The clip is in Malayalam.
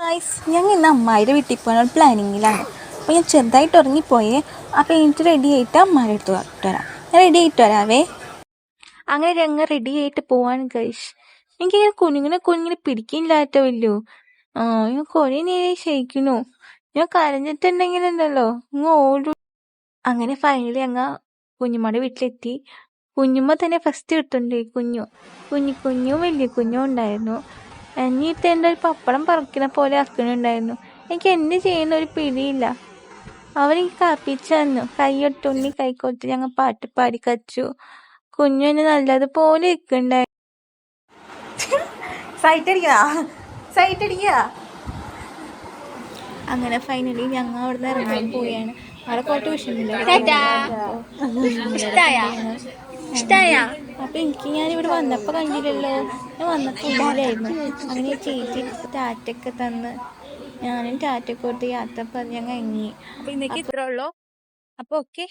ഗൈസ്, ഞങ്ങൾ ഇന്ന് അമ്മായിയുടെ വീട്ടിൽ പോകാനുള്ള പ്ലാനിങ്ങിലാണ്. അപ്പോൾ ഞാൻ ചെറുതായിട്ട് ഉറങ്ങിപ്പോയേ. അപ്പോൾ എനിക്ക് റെഡി ആയിട്ട് അമ്മായിയുടെ അടുത്ത് വരാം. ഞാൻ റെഡി ആയിട്ട് വരാവേ. അങ്ങനെ ഞങ്ങൾ റെഡി ആയിട്ട് പോവാണ് ഗൈസ്. എനിക്കിങ്ങനെ കുഞ്ഞിനെ പിടിക്കില്ലാട്ടോ ഇല്ലു. ഞാൻ കുറേ നേരം ശയിക്കണു. ഞാൻ കരഞ്ഞിട്ടുണ്ടെങ്കിലുണ്ടല്ലോ ഇങ്ങ് ഓടും. അങ്ങനെ ഫൈനലി ഞങ്ങൾ കുഞ്ഞുമ്മയുടെ വീട്ടിലെത്തി. കുഞ്ഞുമ്മ തന്നെ ഫസ്റ്റ് കിട്ടുന്നുണ്ട്. കുഞ്ഞും വലിയ കുഞ്ഞും ഉണ്ടായിരുന്നു. എന്നിട്ട് എൻ്റെ ഒരു പപ്പടം പറക്കണ പോലെ ആക്കണുണ്ടായിരുന്നു. എനിക്ക് എന്ത് ചെയ്യുന്ന ഒരു പിടിയില്ല. അവരെനിക്ക് കപ്പിച്ചു തന്നു. കൈയൊട്ടുണ്ണി കൈക്കൊടുത്ത് ഞങ്ങൾ പാട്ട് പാടി കച്ചു. കുഞ്ഞു എന്നെ നല്ലതുപോലെ ഇരിക്കണ്ടായിരുന്നു. അങ്ങനെ ഫൈനലി ഞങ്ങൾ അവിടെ നിന്ന് ഇറങ്ങാൻ പോവുകയാണ്. അവിടെ പോയിട്ട് അപ്പൊ ഞാനിവിടെ വന്നപ്പോ കണ്ടില്ലല്ലോ. ഞാൻ വന്നപ്പോ ഉള്ളിലായിരുന്നു. അങ്ങനെ ചേച്ചി ടാറ്റൊക്കെ തന്ന് ഞാനും ടാറ്റൊക്കെ കൊടുത്ത് യാത്ര പറഞ്ഞ് ഞങ്ങൾ ഇറങ്ങി. അപ്പൊ ഇന്നേക്ക് ഇത്രേ ഉള്ളൂ. അപ്പൊ ഓക്കെ.